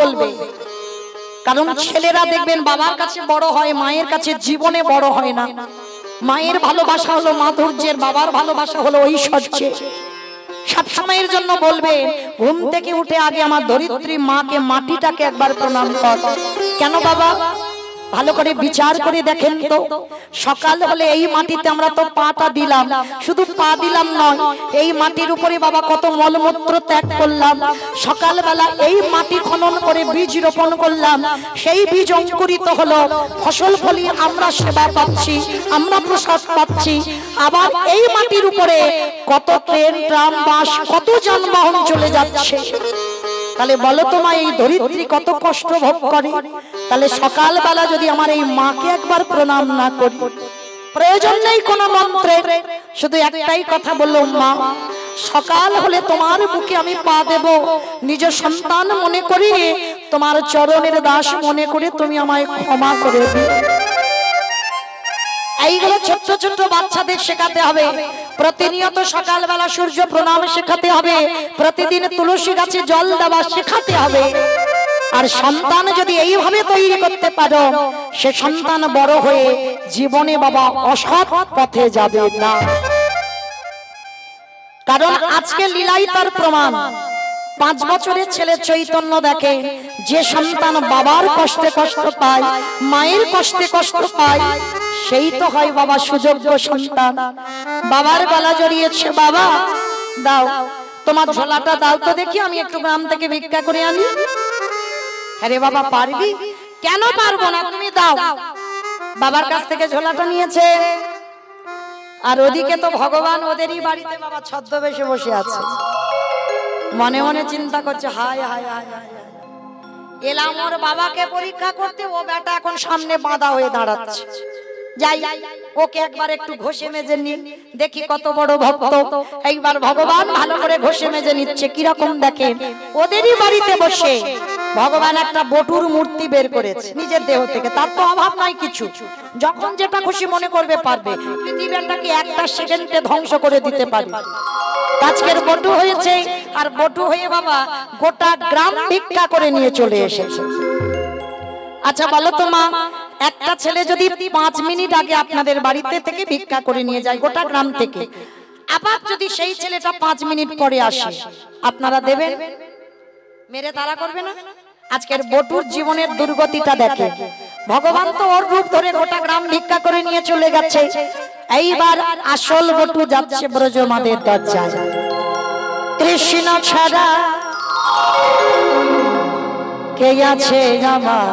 বলবে। কারণ ছেলেরা দেখবেন বাবার কাছে বড় হয়, মায়ের কাছে জীবনে বড় হয় না। মায়ের ভালোবাসা হলো মাধুর্যের, বাবার ভালোবাসা হলো ঐশ্বর্যে। সব সময়ের জন্য বলবে ঘুম থেকে উঠে আগে আমার ধরিত্রী মাকে, মাটিটাকে একবার প্রণাম কর। কেন বাবা? ভালো করে বিচার করে দেখেন তো, সকাল হলে এই মাটিতে আমরা তো পাটা দিলাম, শুধু পা দিলাম নয়, এই মাটির উপরে বাবা কত মলমূত্র ত্যাগ করলাম। সকালবেলা এই মাটি খনন করে বীজ রোপণ করলাম, সেই বীজ অঙ্কুরিত হলো, ফসল ফলিয়ে আমরা সেবা পাচ্ছি, আমরা প্রসাদ পাচ্ছি। আবার এই মাটির উপরে কত ট্রেন, ট্রাম, বাস, কত যানবাহন চলে যাচ্ছে। তাহলে বলো তো মা, এই ধরিত্রী কত কষ্ট ভোগ করে। তাহলে সকালবেলা যদি আমার এই মাকে একবার প্রণাম না করি, প্রয়োজন নেই কোনো মন্ত্রের, শুধু একটাই কথা বললো, মা সকাল হলে তোমার বুকে আমি পা দেব, নিজ সন্তান মনে করি, তোমার চরণের দাস মনে করে তুমি আমায় ক্ষমা করে দিও। এইগুলো ছোট্ট ছোট্ট বাচ্চাদের শেখাতে হবে। প্রতিনিয়ত সকালবেলা সূর্য প্রণাম শেখাতে হবে, প্রতিদিন তুলসী গাছে জল দেওয়া শেখাতে হবে। আর সন্তান যদি এইভাবে তৈরি করতে পারো, সে সন্তান বড় হয়ে জীবনে বাবা অসৎ পথে যাবে না। কারণ আজকে লীলাই তার প্রমাণ। 5 বছরের ছেলে চৈতন্য দেখে, যে সন্তান বাবার কষ্টে কষ্ট পায়, মায়ের কষ্টে কষ্ট পায়, সেই তো হয় বাবা সুযোগ্য সন্তান। বাবার গলা জড়িয়েছে, বাবা দাও তোমার ঝোলাটা দাও তো দেখি, আমি একটু গ্রাম থেকে ভিক্ষা করে আনি। আরে বাবা পারবি? কেন পারবো না, তুমি দাও। বাবার কাছ থেকে ঝোলাটা নিয়েছে, আর ওদিকে তো ভগবান ওদেরই বাড়িতে বাবা ছদ্মবেশে বসে আছে। মনে মনে চিন্তা করছে, হায় হায় হায় হায়, এলাম ওর বাবাকে পরীক্ষা করতে, ও বেটা এখন সামনে বাঁধা হয়ে দাঁড়াচ্ছে। যাই ওকে একবার একটু ঘষে মেজে নি, দেখি কত বড় ভক্ত। এইবার ভগবান ভালো করে ঘষে মেজে নিচ্ছে। কিরকম দেখেন, ওদেরই বাড়িতে বসে ভগবান একটা বটুর মূর্তি বের করেছে নিজের দেহ থেকে। তার তো অভাব নাই কিছু, যখন যেটা খুশি মনে করবে পারবে। পৃথিবীটাকে একটা সেকেন্ডে ধ্বংস করে দিতে পারবে। আজকের বটু হয়েছে, আর বটু হয়ে বাবা গোটা গ্রাম ভিক্ষা করে নিয়ে চলে এসেছে। আচ্ছা বলো তো মা, একটা ছেলে যদি 5 মিনিট আগে আপনাদের বাড়িতে থেকে ভিক্ষা করে নিয়ে যায় গোটা গ্রাম থেকে, আবার যদি সেই ছেলেটা 5 মিনিট পরে আসে, আপনারা দেবেন? মেরে তারা করবে না? আজকের বটুর জীবনের দুর্গতিটা দেখে। ভগবান তো ওর রূপ ধরে গোটা গ্রাম ভিক্ষা করে নিয়ে চলে গেছে। এইবার আসল বটু যাচ্ছে ব্রজমাদের দরজায়। কৃষ্ণ ছাড়া কে আছে আমার,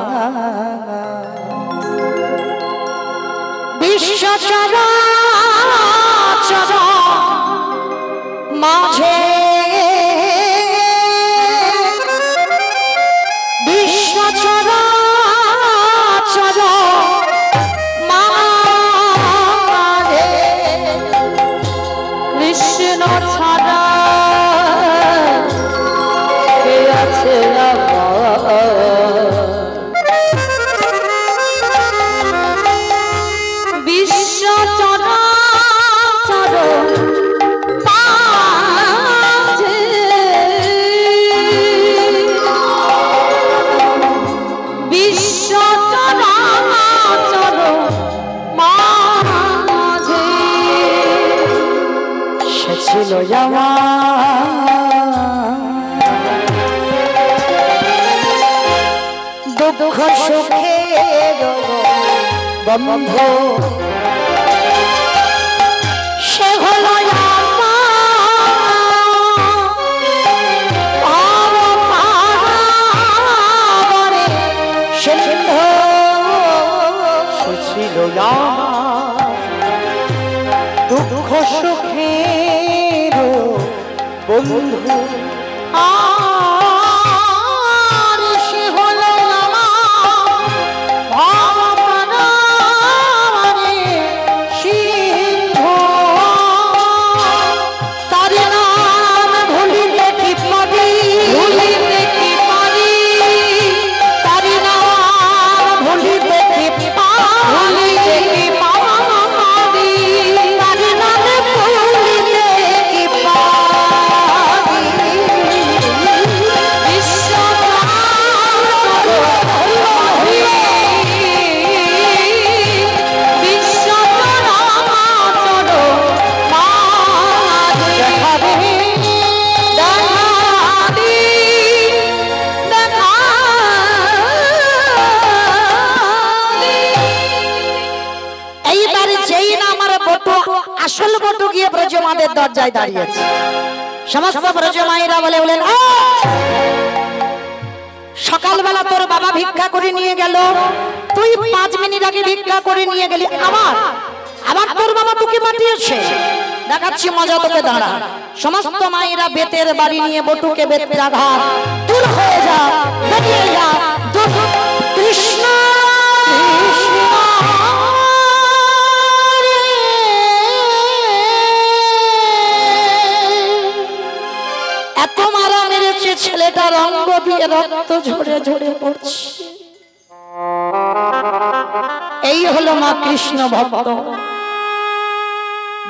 বিশ্ব চরাচর মাঝে, বিশ্ব চরাচর মাঝে কৃষ্ণ ছাড়া কে আছে বিশ্ব চরাচর মাঝে, বিশ্ব চরাচর মাঝে সে ছিল আমার দুঃখ সুখের বন্ধু, সে হলো আমার সিন্ধু, সে ছিল দুঃখ সুখের বন্ধু। ব্রজমাদের দরজায় দাঁড়িয়েছে। সমস্ত ব্রজমায়েরা বলেন, সকালবেলা তোর বাবা ভিক্ষা করে নিয়ে গেল, তুই 5 মিনিট আগে ভিক্ষা করে নিয়ে গেলি, আবার তোর বাবা তোকে পাঠিয়েছে, দেখাচ্ছি মজা তোকে, দাঁড়া। সমস্ত মায়েরা বেতের বাড়ি নিয়ে বটুকে বেতের আঘাত, দূর হয়ে যা, বেরিয়ে যা, কৃষ্ণ এত মারা মেরেছে, ছেলেটার অঙ্গ দিয়ে রক্ত ঝরে ঝরে পড়ছে। এই হলো মা কৃষ্ণ ভক্ত।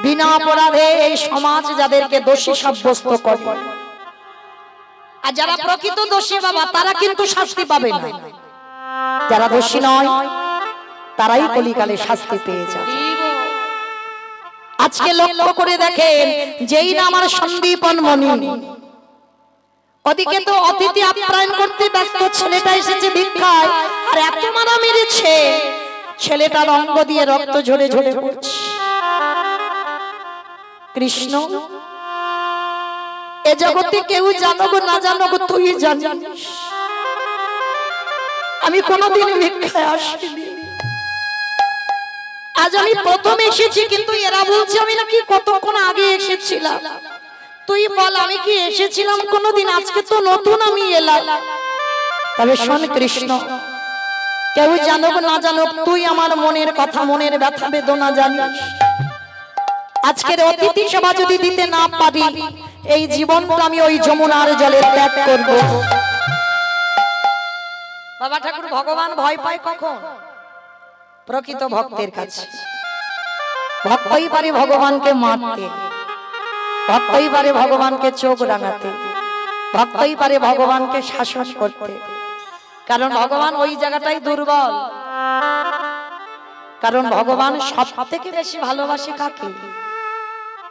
বিনা অপরাধে এই সমাজ যাদেরকে দোষী সাব্যস্ত করে, আর যারা প্রকৃত দোষী বাবা তারা কিন্তু শাস্তি পাবে না, যারা দোষী নয় তারাই কলিকালে শাস্তি পেয়ে যাবে। আজকে লক্ষ্য করে দেখেন, যেই না আমার সন্দীপন মণি, ওদিকে তো অতিথি আপ্যায়ন করতে ব্যস্ত, ছেলেটা এসেছে ভিক্ষায়, আর এত মারা মেরেছে, ছেলেটার অঙ্গ দিয়ে রক্ত ঝরে ঝরে পড়ছে। কৃষ্ণ, এ জগতে কেউ জানুক না জানুক তুই জানিস, আমি কোনোদিন ভিক্ষায় আসিনি, আজ আমি প্রথম এসেছি, কিন্তু এরা বলছে আমি নাকি কতক্ষণ আগে এসেছিলাম। তুই বল আমি কি এসেছিলাম কোনোদিন? আজকে তো নতুন আমি এলাম। তবে শোন কৃষ্ণ, কেউ জানুক না জানুক তুই আমার মনের কথা, মনের ব্যথা বেদনা জানিস। আজকের অতিথি সেবা যদি দিতে না পারি, এই জীবনটা আমি ওই যমুনার জলে ত্যাগ করব। বাবা ঠাকুর ভগবান ভয় পায় কখন? প্রকৃত ভক্তের কাছে। ভক্তই পারে ভগবানকে মারতে, ভক্তই পারে ভগবানকে চোখ রাঙাতে, ভক্তই পারে ভগবানকে শাসন করতে, কারণ ভগবান ওই জায়গাটাই দুর্বল। কারণ ভগবান সব থেকে বেশি ভালোবাসে কাকে?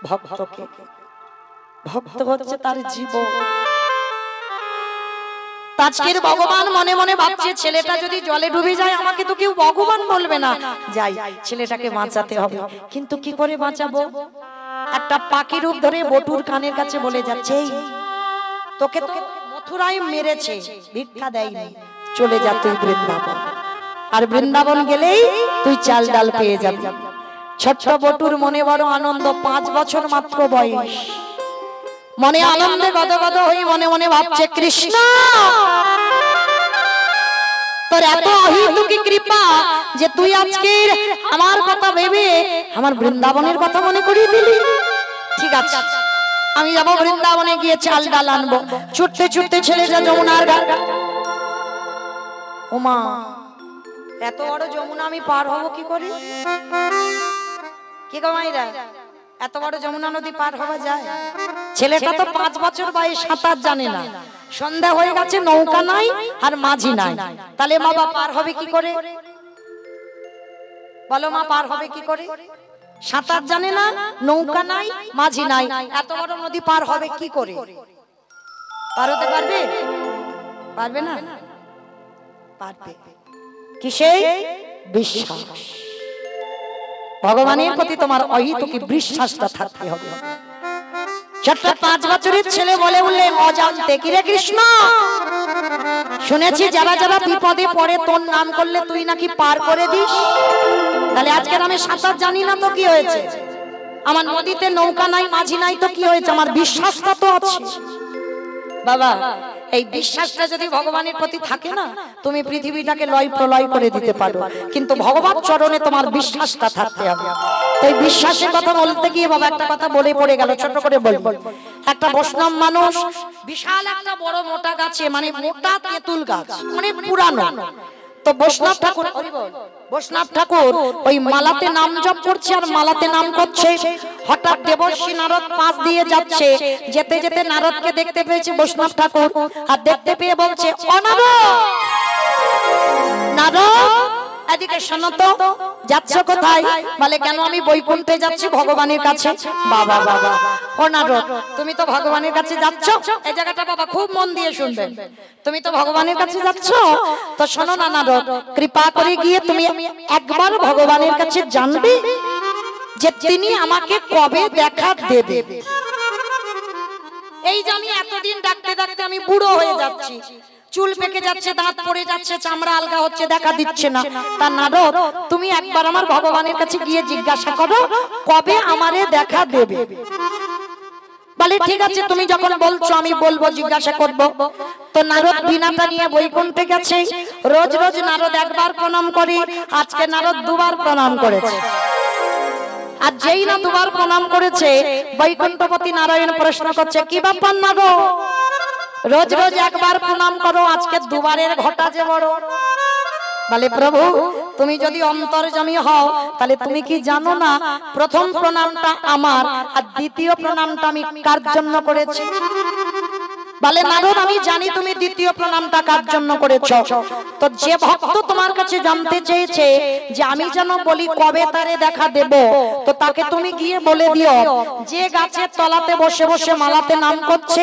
ভক্তকে। ভক্ত হচ্ছে তার জীবন। আজকের ভগবান মনে মনে ভাবছে, ছেলেটা যদি জলে ডুবে যায় আমাকে তো কেউ ভগবান বলবে না, যাই ছেলেটাকে বাঁচাতে হবে। কিন্তু কি করে বাঁচাবো? একটা পাখি রূপ ধরে বটুর কানের কাছে বলে যাচ্ছে, তোকে তো মথুরায় মেরেছে, ভিক্ষা দেয়নি, চলে যা তুই বৃন্দাবন, আর বৃন্দাবন গেলেই তুই চাল ডাল পেয়ে যাবি। ছোট্ট বটুর মনে বড় আনন্দ, 5 বছর মাত্র বয়স, মনে আনন্দে গদগদ হয়ে মনে মনে ভাবছে, কৃষ্ণ তোর এত অহিতুকি কৃপা যে তুই আজকে আমার কথা ভেবে আমার বৃন্দাবনের কথা মনে করিয়ে দিলি। ঠিক আছে, আমি যাবো বৃন্দাবনে, গিয়ে চাল ডাল আনবো। ছুটতে ছুটতে ছেলে যা যমুনার ঘাট। ওমা, এত বড় যমুনা আমি পার হবো কি করে? কি গো মাইরা, এত বড় যমুনা নদী পার হওয়া যায়? ছেলেটা তো 5 বছর বয়স, সাঁতার জানে না। সন্ধ্যা হয়ে গেছে, নৌকা নাই আর মাঝি নাই, তাহলে মা বাবা পার হবে কি করে? বলো মা, পার হবে কি করে? সাঁতার জানে না, নৌকা নাই, মাঝি নাই, এত বড় নদী পার হবে কি করে? পার হতে পারবে? পারবে না? পারবে। কিসে? বিশ্বাস। ভগবানের প্রতি তোমার অহিতুকি বিশ্বাসটা থাকতে হবে। ছোট্ট 5 বছরের ছেলে বলে উঠলেন অজান্তে, কি রে কৃষ্ণ, শুনেছি যারা যারা বিপদে পড়ে তোর নাম করলে তুই নাকি পার করে দিস। তাহলে আজকে আমি সাঁতার জানি না তো কি হয়েছে? আমার নদীতে নৌকা নাই, মাঝি নাই তো কি হয়েছে? আমার বিশ্বাসটা তো আছে। বাবা, এই বিশ্বাসটা যদি ভগবানের প্রতি থাকে না, তুমি পৃথিবীটাকে লয় প্রলয় করে দিতে পারো, কিন্তু ভগবান চরণে তোমার বিশ্বাসটা থাকতে হবে। তাই বিশ্বাসের কথা বলতে গিয়ে বাবা একটা কথা বলে পড়ে গেল, ছোট করে বলবো। একটা বৈষ্ণব মানুষ বিশাল একটা বড় মোটা গাছে, মানে মোটা তেঁতুল গাছ, মানে পুরানো, তো বৈষ্ণব ঠাকুর ওই মালাতে নাম জপ করছে আর মালাতে নাম করছে। হঠাৎ দেবর্ষি নারদ পাশ দিয়ে যাচ্ছে, যেতে যেতে নারদকে দেখতে পেয়েছে বৈষ্ণব ঠাকুর, আর দেখতে পেয়ে বলছে, ও নারদ, এদিকে শোনো তো, যাচ্ছ কোথায়? বলে, কেন আমি বৈকুণ্ঠে যাচ্ছি ভগবানের কাছে। বাবা বাবা, ও নারদ, তুমি তো ভগবানের কাছে যাচ্ছ, এই জায়গাটা বাবা খুব মন দিয়ে শুনবেন, তুমি তো ভগবানের কাছে যাচ্ছ, তো শোনো না নারদ, কৃপা করে গিয়ে তুমি একবার ভগবানের কাছে জানবে যে তিনি আমাকে কবে দেখা দেবে। এই যে আমি এতদিন ডাকতে ডাকতে আমি বুড়ো হয়ে যাচ্ছি, চুল পেকে যাচ্ছে, দাঁত পড়ে যাচ্ছে, চামড়া আলগা হচ্ছে, দেখা দিচ্ছে না। তা নারদ, তুমি একবার আমার ভগবানের কাছে গিয়ে জিজ্ঞাসা করো কবে আমারে দেখা দেবে। বলে ঠিক আছে, তুমি যখন বলছো আমি বলবো, জিজ্ঞাসা করব। তো নারদ বিনাটা নিয়ে বৈকুণ্ঠে গেছে। রোজ রোজ নারদ একবার প্রণাম করে, আজকে নারদ দুবার প্রণাম করেছে। আর যেই না দুবার প্রণাম করেছে, বৈকুণ্ঠপতি নারায়ণ প্রশ্ন করছে, কি ব্যাপার নারদ, রোজ রোজ একবার প্রণাম করো, আজকে দুবারের ঘটা যে বড়। বলে প্রভু, তুমি যদি অন্তর্যামী হও তাহলে তুমি কি জানো না প্রথম প্রণামটা আমার আর দ্বিতীয় প্রণামটা আমি কার জন্য করেছি? বলে নারদ, আমি জানি তুমি দ্বিতীয় প্রণামটা কার জন্য করেছো। তো যে ভক্ত তোমার কাছে জানতে চেয়েছে যে আমি যেন বলি কবে তারে দেখা দেব, তো তাকে তুমি গিয়ে বলে দিও যে গাছের তলাতে বসে বসে মালাতে নাম করছে,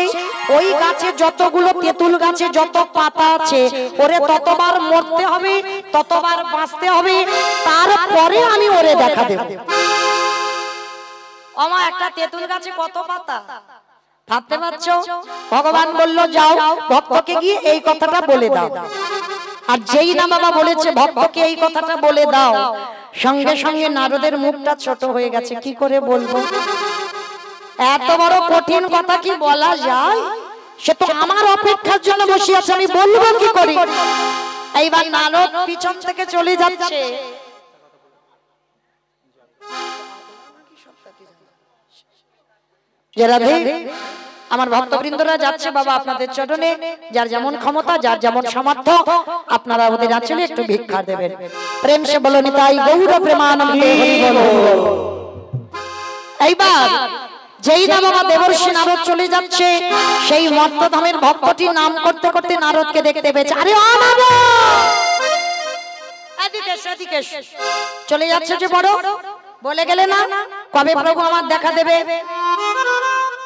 ওই গাছে যতগুলো তেঁতুল গাছে যত পাতা আছে, ওরে ততবার মরতে হবে, ততবার বাঁচতে হবে, তারপরে আমি ওরে দেখা দেব। আমা একটা তেঁতুল গাছে কত পাতা ভাবতে পারছো? ভগবান বলল যাও ভক্তকে গিয়ে এই কথাটা বলে দাও। আর যেই না বাবা বলেছে ভক্তকে এই কথাটা বলে দাও, সঙ্গে সঙ্গে নারদের মুখটা ছোট হয়ে গেছে। কি করে বলবো? এত বড় কঠিন কথা কি বলা যায়? সে তো আমার অপেক্ষার জন্য বসে আছে, আমি বলবো কি করে? এইবার নারদ পিছন থেকে চলে যাচ্ছে। আমার ভক্তবৃন্দরা যাচ্ছে বাবা আপনাদের চরণে, যার যেমন ক্ষমতা, যার যেমন সামর্থ্য, আপনারা ওদের আঁচলে একটু ভিক্ষা দেবেন। প্রেম সে বলো নিতাই গৌর প্রেমানন্দে হরি বল। এইবার যেই না বাবা দেবর্ষি নারদ চলে যাচ্ছে, সেই মর্তধামের ভক্তটি নাম করতে করতে নারদকে দেখতে পেয়েছে। আরে ও নারদ, এদিকে এসো, এদিকে এসো। চলে যাচ্ছে যে বড়, বলে গেলে না কবে প্রভু আমার দেখা দেবে?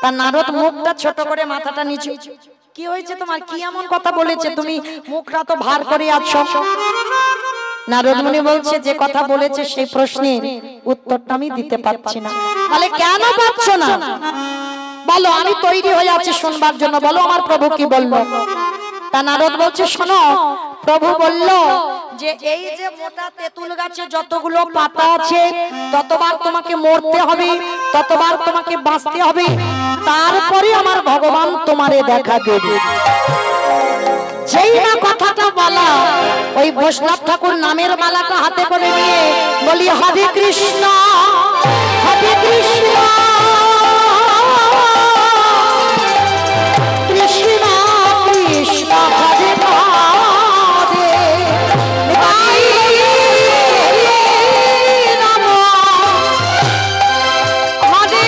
তার নারদ মুখটা ছোট করে মাথাটা নিচু। কি হয়েছে তোমার? কি এমন কথা বলেছে? তুমি মুখটা তো ভার করে আছো। নারদ মুনি বলছে যে কথা বলেছে সেই প্রশ্নের উত্তরটা আমি দিতে পারছি না। বলে কেন পারছো না? বলো, আমি তৈরি হয়ে আছি শুনবার জন্য, বলো আমার প্রভু কি বললো। তা নারদ বলছে শোনো, প্রভু বলল যে এই যে মোটা তেঁতুল গাছে যতগুলো পাতা আছে ততবার তোমাকে মরতে হবে, ততবার তোমাকে বাঁচতে হবে, তারপরে আমার ভগবান তোমারে দেখা দেবে। যেই না কথাটা বলা, ওই বৈষ্ণব ঠাকুর নামের মালাটা হাতে করে নিয়ে বলি হরে কৃষ্ণ হরে কৃষ্ণ কৃষ্ণ কৃষ্ণ হরে হরে রাম হরে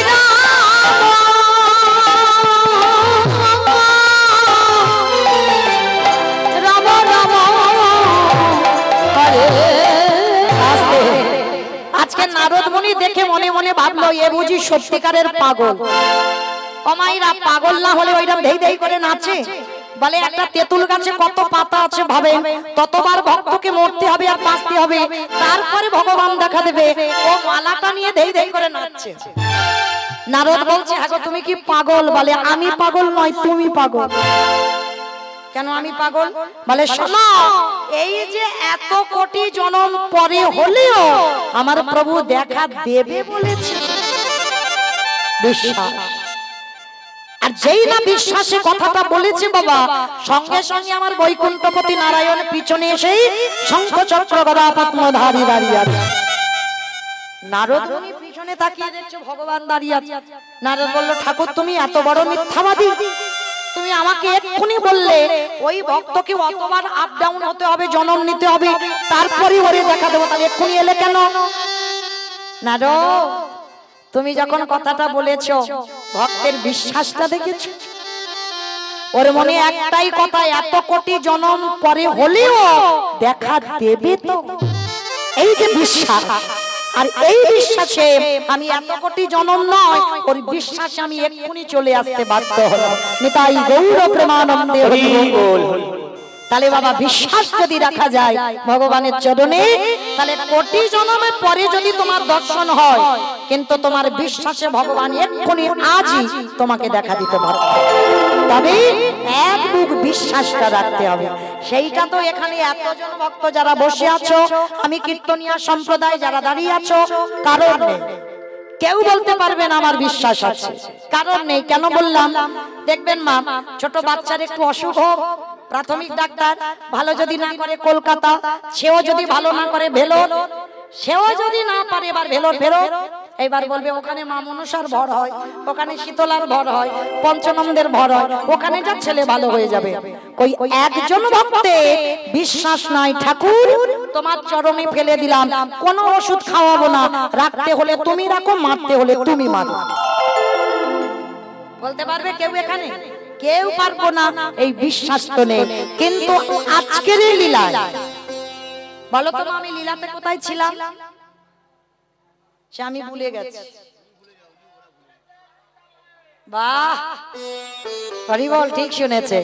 রাম রাম রাম হরে। আজকে নারদ মুনি দেখে মনে মনে ভাবলো এ বুঝি সত্যিকারের পাগল। অমাইরা পাগল না হলে ওইটা ধেই ধেই করে নাচে। বলে একটা তেঁতুল গাছে কত পাতা আছে ভাবে, ততবার ভক্তকে মরতে হবে আর বাঁচতে হবে, তারপরে ভগবান দেখা দেবে। ও মালাটা নিয়ে ধেই ধেই করে নাচছে। নারদ বলছে আগো তুমি কি পাগল? বলে আমি পাগল নয়, তুমি পাগল। কেন আমি পাগল? বলে শোনো, এই যে এত কোটি জন্ম পরে হলেও আমার প্রভু দেখা দেবে বলেছে, বিশ্বাস। আর যেই না বিশ্বাসে কথাটা বলেছে বাবা, সঙ্গে সঙ্গে আমার বৈকুণ্ঠপতি নারায়ণ পিছনে এসে শঙ্খ চক্র গদা পদ্মধারী দাঁড়িয়ে আছে। নারদ মুনি পিছনে তাকিয়ে দেখছে ভগবান দাঁড়িয়ে আছে। নারদ বলল ঠাকুর তুমি এত বড় মিথ্যাবাদী, তুমি আমাকে এক্ষুনি বললে ওই ভক্তকে অতবার আপ ডাউন হতে হবে, জন্ম নিতে হবে, তারপরে ওরে দেখা দেবো, তাহলে এক্ষুনি এলে কেন? নারদ তুমি যখন কথাটা বলেছো ভক্তের বিশ্বাসটা দেখেছো? ওর মনে একটাই কথা, এত কোটি জন্ম পরে হলেও দেখা দেবে তো, এই যে বিশ্বাস। আর এই বিশ্বাসে আমি এত কোটি জন্ম নয়, ওর বিশ্বাসে আমি এক্ষুনি চলে আসতে বাধ্য হলাম। নিতাই গৌর প্রেমানন্দে হরি বল। তাহলে বাবা বিশ্বাস যদি রাখা যায় ভগবানের চরণে, তাহলে কোটি জন্মের পরে যদি তোমার দর্শন হয়, কিন্তু তোমার বিশ্বাসে ভগবান এক্ষুনি আজই তোমাকে দেখা দিতে পারবে। তবে এক বুক বিশ্বাসটা রাখতে হবে। সেইটা তো এখানে এতজন ভক্ত যারা বসে আছো, আমি কীর্তনিয়া সম্প্রদায় যারা দাঁড়িয়ে আছো, কারণ নেই কেউ বলতে পারবে না আমার বিশ্বাস আছে, কারণ নেই। কেন বললাম? দেখবেন মা, ছোট বাচ্চার একটু অসুখ হোক, প্রাথমিক ডাক্তার ভালো যদি না করে কলকাতা, সেও যদি ভালো না করে ভেলোর, সেও যদি না পারে এবার ভেলোর ফেরত, এবার বলবে ওখানে মা মনসার ভর হয়, ওখানে শীতলার ভর হয়, পঞ্চনন্দের ভর হয়, ওখানে যা ছেলে ভালো হয়ে যাবে। কই একজন ভক্তের বিশ্বাস নাই, ঠাকুর তোমার চরণে ফেলে দিলাম, কোনো ওষুধ খাওয়াবো না, রাখতে হলে তুমি রাখো, মারতে হলে তুমি মারো, বলতে পারবে কেউ? এখানে কেউ পারবো না, এই বিশ্বাস তো নেই। কিন্তু আজকের এই লীলা, বলো তো আমি লীলাতে কোথায় ছিলাম? সে আমি ভুলে গেছি। বাহ, হরি বল, ঠিক শুনেছে।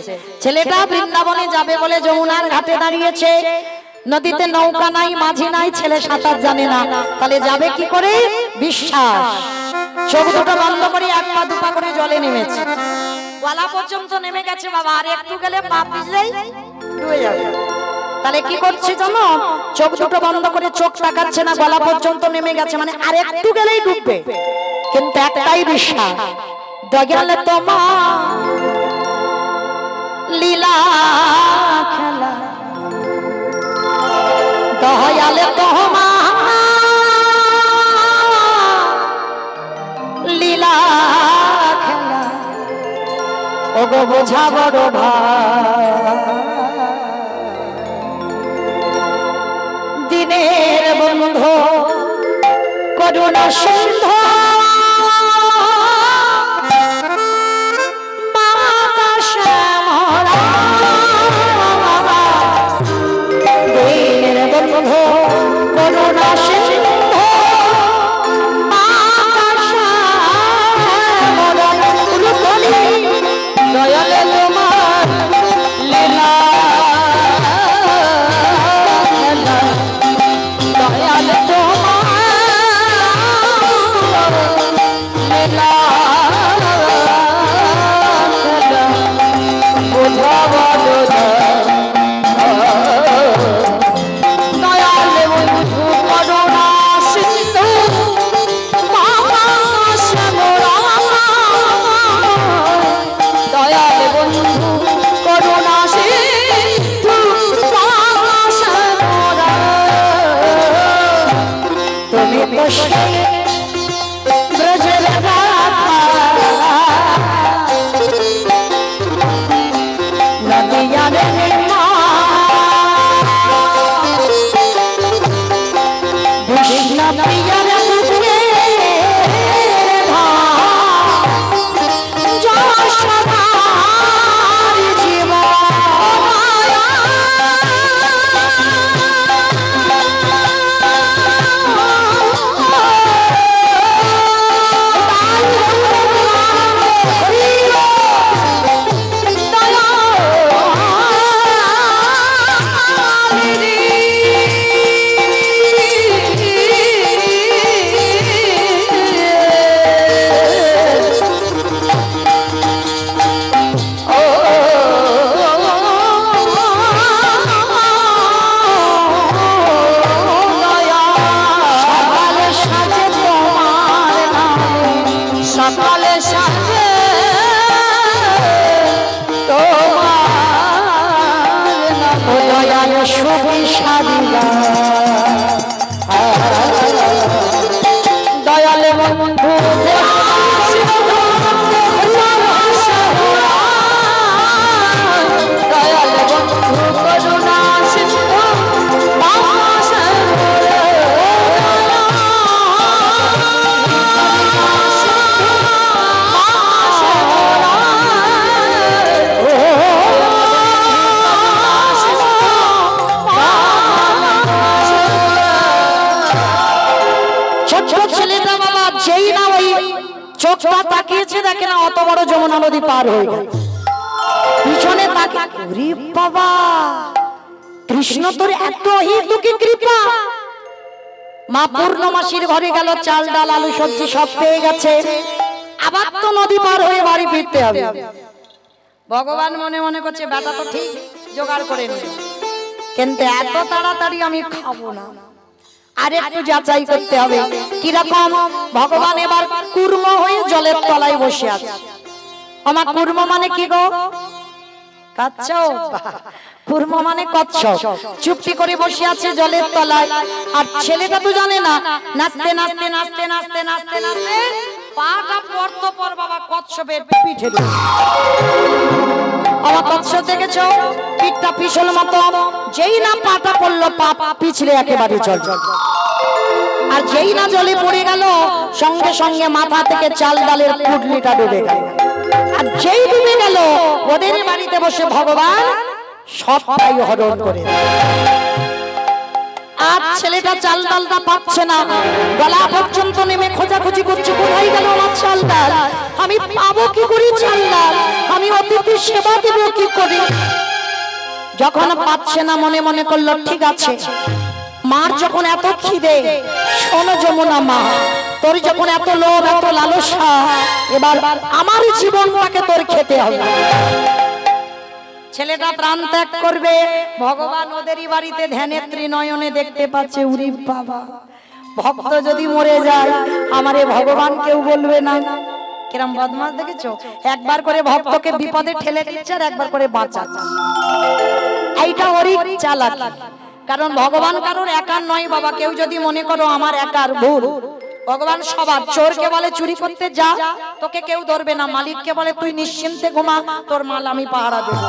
ছেলেটা বৃন্দাবনে যাবে বলে যমুনার ঘাটে দাঁড়িয়েছে, নদীতে নৌকা নাই, মাঝি নাই, ছেলে সাঁতার জানে না, তাহলে যাবে কি করে? বিশ্বাস। চোখ দুটো বন্ধ করে এক পা দুপা করে জলে নেমেছে, গলা পর্যন্ত নেমে গেছে বাবা, আর একটু গেলে পা পিছলেই ডুবে যাবে। তাহলে কি করছে জানো? চোখ দুটো বন্ধ করে চোখ তাকাচ্ছে না, গলা পর্যন্ত নেমে গেছে, মানে আর একটু গেলেই ডুববে। কিন্তু একটাই বিশ্বাস, দয়াল তোমার লীলা খেলা, দয়াল তোমার লীলা খেলা, ওগো বোঝা বড় দিনের বন্ধু করুণা সিন্ধু, দিনের বন্ধু করুণা সিন্ধু, দয়াল তোমার লীলা, দয়াল তোমার লীলা বোঝা বড় দয়াল বন্ধু করুণা সিন্ধু, দয়াল বন্ধু করুণা সিন্ধু, তুমি তো সেই ব্রজের নদিয়ার মা, কৃষ্ণ প্রিয়ার বুকে যশোদার জীবন, সকালে সাজে তোমার নাম, দয়াল সুখী সারিলা, দয়াল বন্ধু দয়াল বন্ধু করুণা সিন্ধু, ছেলেটা বাবা যেই না ওই চোখটা তাকিয়েছে, দেখে না অত বড় যমুনা নদী পার হয়ে গেল, পিছনে তাকিয়ে থাকে। ওরে বাবা, কৃষ্ণ তোর এত অহেতুকি কৃপা। মা পূর্ণমাসীর ঘরে গেল, চাল ডাল আলু সবজি সব পেয়ে গেছে, আবার তো নদী পার হয়ে বাড়ি ফিরতে হবে। ভগবান মনে মনে করছে বেটা তো ঠিক জোগাড় করে নিল, কিন্তু এত তাড়াতাড়ি আমি খাবো না, আর একটু যাচাই করতে হবে কিরকম। ভগবান এবার কুর্ম হয়ে জলের তলায় বসে আছে। আমার কুর্ম মানে কি গো? কচ্ছপ। কুর্ম মানে কচ্ছপ। চুপটি করে বসে আছে জলের তলায়, আর ছেলেটা তো জানে না। নাচতে নাচতে নাচতে নাচতে নাচতে নাচতে পাটা পড়তো পর বাবা কচ্ছপের পিঠে। আমার কচ্ছপ দেখেছো, পিঠটা পিছল মতো, যেই না পাটা পড়লো পা পিছলে একেবারে জল। আর যেই না জলে পড়ে গেল, সঙ্গে সঙ্গে মাথা থেকে চাল ডালের পুটলিটা ডুবে গেল। আর যেই ডুবে গেল, ওদের বাড়িতে বসে ভগবান সবটাই হরণ করে। আর ছেলেটা চাল ডালটা পাচ্ছে না, গলা পর্যন্ত নেমে খোঁজাখুঁজি করছে, কোথায় গেল আমার চাল ডাল, আমি পাবো কি করে চাল ডাল, আমি অতিথির সেবা দেব কি করে। যখন পাচ্ছে না মনে মনে করলো ঠিক আছে, মার যখন এত খিদে, শোনো যমুনা মা, তোর যখন এত লোভ এত লালসা, এবার আমার জীবনটাকে তোর খেতে হবে। ছেলেটা প্রাণ ত্যাগ করবে, ভগবান ওদেরই বাড়িতে ধ্যানে ত্রিনয়নে দেখতে পাচ্ছে। উরি বাবা, ভক্ত যদি মরে যায় আমারে ভগবান কেউ বলবে না। কিরম বদমাস দেখেছো, একবার করে ভক্তকে বিপদে ঠেলে দিচ্ছে আর একবার করে বাঁচাচ্ছে। এইটা ওরই চালাকি, কারণ ভগবান কারোর একার নয় বাবা। কেউ যদি মনে করো আমার একার, ভুল। ভগবান সবার। চোরকে বলে চুরি করতে যা, তোকে কেউ ধরবে না। মালিককে বলে তুই নিশ্চিন্তে ঘুমা, তোর মাল আমি পাহারা দেব।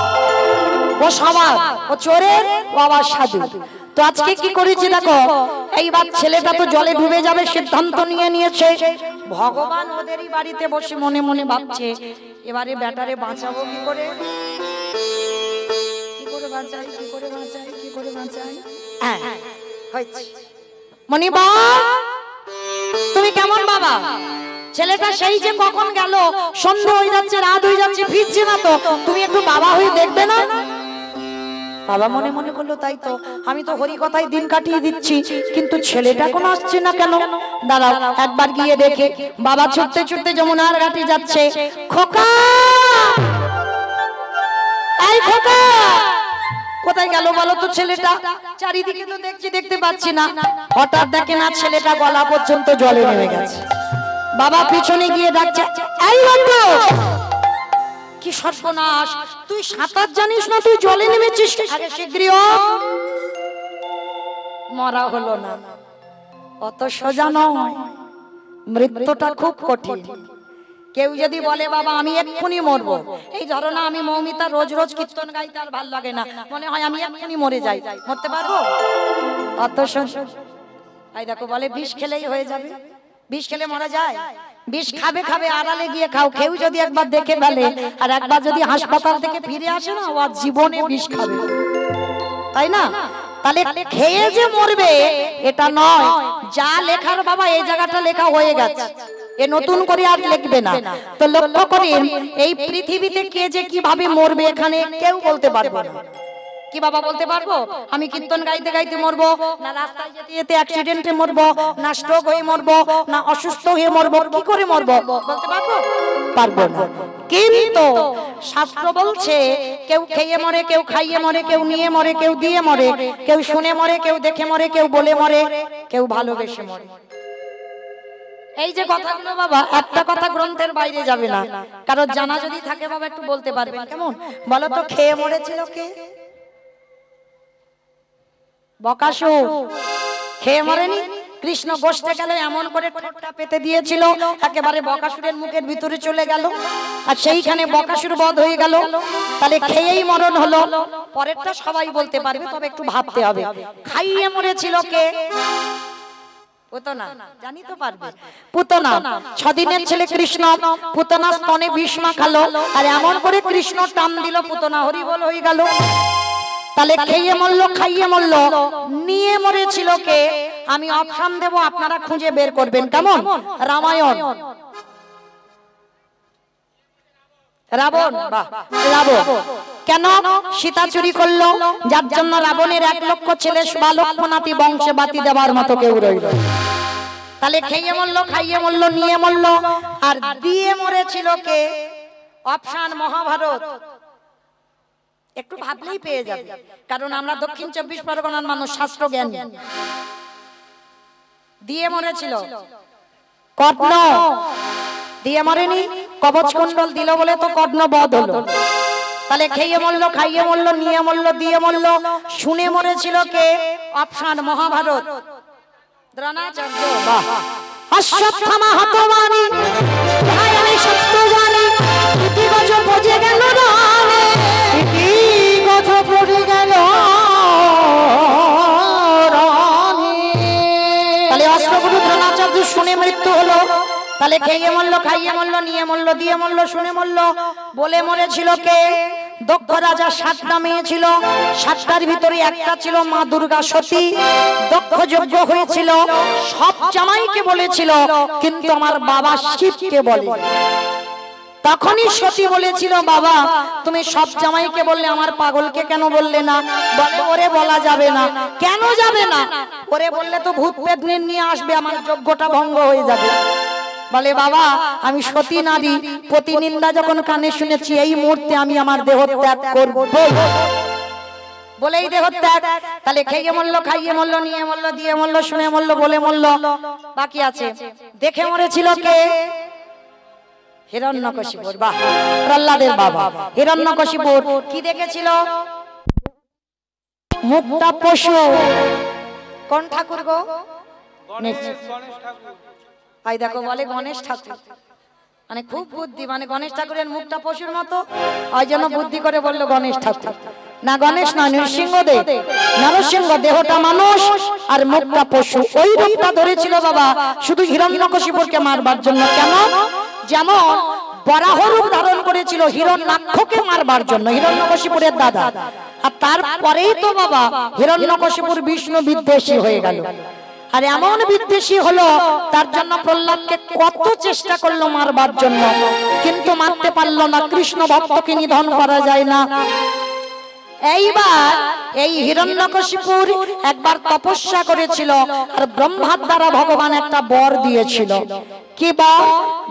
ও সবার, ও চোরের, ও আবার সাধু। তো আজকে কি করেছি দেখো, এইবার ছেলেটা তো জলে ডুবে যাবে সিদ্ধান্ত নিয়ে নিয়েছে। ভগবান ওদেরই বাড়িতে বসে মনে মনে ভাবছে এবারে বেটারে বাঁচাবো কি করে, কি করে বাঁচাই, কি করে বাঁচাই, কি করে বাঁচাই। হ্যাঁ হয়েছে। মনিবা তুমি কেমন বাবা? ছেলেটা সেই যে কখন গেল, সন্ধ্যা হয়ে যাচ্ছে, রাত হয়ে যাচ্ছে, ফিরছে না তো, তুমি একটু বাবা হয়ে দেখবে না? বাবা মনে মনে করলো তাই তো, আমি তো হরি কথায় দিন কাটিয়ে দিচ্ছি, কিন্তু ছেলেটা কোনো আসছে না কেন। দাঁড়াও একবার গিয়ে দেখে। বাবা ছুটতে ছুটতে যমুনার ঘাটে যাচ্ছে। খোকা, এই খোকা, কোথায় গেল বলো তো ছেলেটা? চারিদিকে তো দেখছি, দেখতে পাচ্ছি না। হঠাৎ দেখে না ছেলেটা গলা পর্যন্ত জলে নেমে গেছে। বাবা পিছনে গিয়ে ডাকছে, এই বন্ধু, কি সর্বনাশ, তুই সাঁতার জানিস না, তুই জলে নেমেছিস, আগে শীঘ্রই মরা হলো না। অত সোজা নয়, মৃত্যুটা খুব কঠিন। কেউ যদি বলে বাবা আমি এক্ষুনি মরবো, এই ধরো না আমি মৌমিতা রোজ রোজ কীর্তন গাইতে আর ভালো লাগে না, মনে হয় আমি এক্ষুনি মরে যাই, মরতে পারবো? অত সোজা। এই দেখো বলে বিষ খেলেই হয়ে যাবে, বিষ খেলে মরা যায়? বিষ খাবে খাবে, আড়ালে গিয়ে খাও। কেউ যদি একবার দেখে ফেলে আর একবার যদি হাসপাতাল থেকে ফিরে আসে না, ও আর জীবনে বিষ খাবে, তাই না? তাহলে খেয়ে যে মরবে এটা নয়। যা লেখার বাবা এই জায়গাটা লেখা হয়ে গেছে, এ নতুন করে আর লিখবে না। তো লক্ষ্য করেন, এই পৃথিবীতে কে যে কিভাবে মরবে এখানে কেউ বলতে পারবে না। কি বাবা বলতে পারবো আমি কীর্তন গাইতে গাইতে মরবো, না রাস্তায় যেতে যেতে অ্যাক্সিডেন্টে মরবো, না স্ট্রোক হয়ে মরবো, না অসুস্থ হয়ে মরবো, কি করে মরবো বলতে পারবো? পারবো না। কিন্তু শাস্ত্র বলছে কেউ খেয়ে মরে, কেউ খাইয়ে মরে, কেউ নিয়ে মরে, কেউ দিয়ে মরে, কেউ শুনে মরে, কেউ দেখে মরে, কেউ বলে মরে, কেউ ভালোবেসে মরে। এই যে কথাগুলো বাবা, একটা কথা গ্রন্থের বাইরে যাবে না। কারণ জানা যদি থাকে বাবা একটু বলতে পারবেন কেমন? বলো তো, খেয়ে মরেছিল কে? বকাসুর। খেয়ে মরেনি? কৃষ্ণ গোষ্ঠে গেল, এমন করে ঠোঁটটা পেতে দিয়েছিল একেবারে বকাসুরের মুখের ভিতরে চলে গেল, আর সেইখানে বকাসুর বধ হয়ে গেল। তাহলে খেয়েই মরণ হলো। পরেরটা সবাই বলতে পারবে, তবে একটু ভাবতে হবে। খাইয়ে মরেছিল কে? পুতনা। জানি তো পারবে। পুতনা। 6 দিনের ছেলে কৃষ্ণ, পুতনা স্তনে বিষ মাখালো, আর এমন করে কৃষ্ণ টান দিল, পুতনা হরিবল হয়ে গেল। তাহলে খেয়ে মরলো, খাইয়ে মরলো, নিয়ে মরেছিল কে? আমি অপশন দেব, আপনারা খুঁজে বের করবেন কেমন? রামায়ণ। রাবণ। বাহ, রাবণ। কেন? সীতা চুরি করলো, যার জন্য রাবণের 1 লক্ষ ছেলে বা লক্ষ নাতি বংশে বাতি দেওয়ার মতো কেউ রইল। তাহলে খেয়ে মরলো, খাইয়ে মরলো, নিয়ে মরলো, আর দিয়ে মরেছিল কে? অপশন মহাভারত। একটু ভাবলেই পেয়ে যাবে, কারণ আমরা দক্ষিণ 24 পরগনার মানুষ, শাস্ত্র জ্ঞান। দিয়ে মরেছিল কর্ণ, দিয়ে মরেনি, কবচ কুণ্ডল দিল বলে তো কর্ণ বধ হলো। তাহলে খেয়ে মরলো, খাইয়ে মরলো, নিয়ে মরলো, দিয়ে মরলো, শুনে মরেছিল কে? অপশন মহাভারত। দ্রোণাচার্য। বাহ। অশ্বত্থামা হতবানি, ভাই আমি সত্য জানি, ইতি গজ পড়ে গেল রানে, ইতি গজ পড়ে গেল রানে। তাহলে অষ্টগুরু দ্রোণাচার্য শুনে মৃত্যু হলো। তাহলে খেয়ে মরলো, খাইয়ে মরলো, নিয়ে মরলো, দিয়ে মরলো, শুনে মরলো, বলে মরেছিল কে? দক্ষ রাজা 7টা মেয়ে ছিল, 7টার ভিতরে একটা ছিল মা দুর্গা সতী। দক্ষ যজ্ঞ হয়েছিল, সব জামাইকে বলেছিল, কিন্তু আমার বাবা শিবকে বলে। তখনই সতী বলেছিল, বাবা তুমি সব জামাইকে বললে, আমার পাগলকে কেন বললে না? বলে ওরে বলা যাবে না। কেন যাবে না? ওরে বললে তো ভূত প্রেত নিয়ে আসবে, আমার যজ্ঞটা ভঙ্গ হয়ে যাবে। বলে বাবা আমি সতী নারী, প্রতিনিন্দা যখন কানে শুনেছি, এই মুহূর্তে আমি আমার দেহ ত্যাগ করব, বলেই দেহ ত্যাগ। তাহলে খেয়ে মরলো, খাইয়ে মরলো, নিয়ে মরলো, দিয়ে মরলো, শুনে মরলো, বলে মরলো। বাকি আছে দেখে মরেছিল কে? হিরণ্যকশিপুর। বাহ, প্রহ্লাদের বাবা হিরণ্যকশিপুর কি দেখেছিল? মুক্তা পশু। কোন ঠাকুর গো? গণেশ ঠাকুর। ভাই দেখো বলে গণেশ ঠাকুর, মানে খুব বুদ্ধি, মানে গণেশ ঠাকুরের মুখটা পশুর মতো, ওই জন্য বুদ্ধি করে বললো গণেশ ঠাকুর। না গণেশ নয়, নরসিংহদেব। নরসিংহ দেহটা মানুষ আর মুখটা পশু। ওই রূপটা ধরেছিল বাবা শুধু হিরণ্যকশিপুরকে মারবার জন্য। কেন? যেমন বরাহ রূপ ধারণ করেছিল হিরণ্যাক্ষকে মারবার জন্য, হিরণ্যকশিপুরের দাদা। আর তারপরেই তো বাবা হিরণ্যকশিপুর বিষ্ণু বিদ্বেষী হয়ে গেল। আর এমন বিদ্বেষী হলো, তার জন্য প্রহ্লাদকে কত চেষ্টা করলো মারবার জন্য, কিন্তু মারতে পারলো না। কৃষ্ণ ভক্তকে নিধন করা যায় না। এইবার এই হিরণ্যকশিপুর একবার তপস্যা করেছিল, আর ব্রহ্মার দ্বারা ভগবান একটা বর দিয়েছিল। কি বর?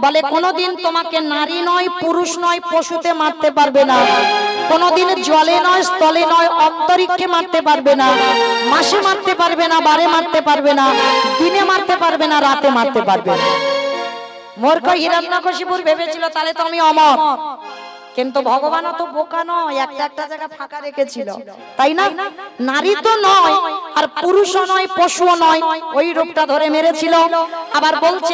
বলে কোনোদিন তোমাকে নারী নয়, পুরুষ নয়, পশুতে মারতে পারবে না। কোনোদিন জলে নয়, স্থলে নয়, অন্তরিক্ষে মারতে পারবে না। মাসে মারতে পারবে না, বারে মারতে পারবে না, দিনে মারতে পারবে না, রাতে মারতে পারবে না। মূর্খ হিরণ্যকশিপুর ভেবেছিল তাহলে তো আমি অমর। কিন্তু ভগবানও তো বোকা নয়, একটা জায়গা ফাঁকা রেখেছিল, তাই না? নারী তো নয়, আর পুরুষও নয়, পশুও নয়, ওই রূপটা ধরে মেরেছিল। আবার বলছে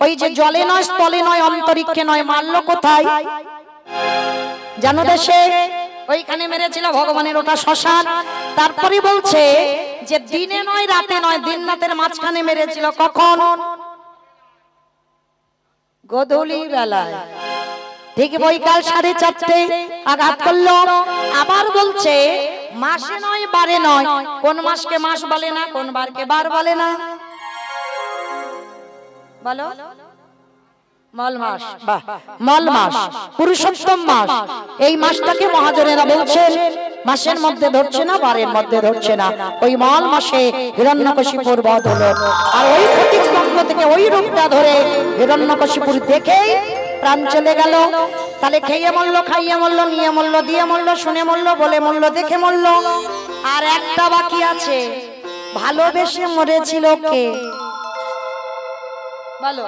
ওই যে জলে নয়, স্থলে নয়, অন্তরিক্ষে নয়, মারলো কোথায় জানো? দেশে। ওইখানে মেরেছিল ভগবানের, ওটা শ্মশান। তারপরে বলছে যে দিনে নয়, রাতে নয়, দিন রাতের মাঝখানে মেরেছিল। কখন? গোধূলি বেলায়, ঠিক বৈকাল 4:30 আঘাত করলো। আবার বলছে মাসে নয়, বারে নয়। কোন মাসকে মাস বলে না, কোন বারকে বার বলে না? বলো। মল মাস। বাহ, মল মাস পুরুষোত্তম মাস। এই মাসটাকে মহাজনেরা বলছেন মাসের মধ্যে ধরছে না, বারের মধ্যে ধরছে না। ওই মল মাসে হিরণ্যকশিপুর বধ হলো। আর ওই প্রতীক স্তম্ভ থেকে ওই রূপটা ধরে হিরণ্যকশিপুর দেখেই প্রাণ চলে গেল। তাহলে খেয়ে মরলো, খাইয়ে মরলো, নিয়ে মরলো, দিয়ে মরলো, শুনে মরলো, বলে মরলো, দেখে মরলো। আর একটা বাকি আছে, ভালোবেসে মরেছিল কে? বলো।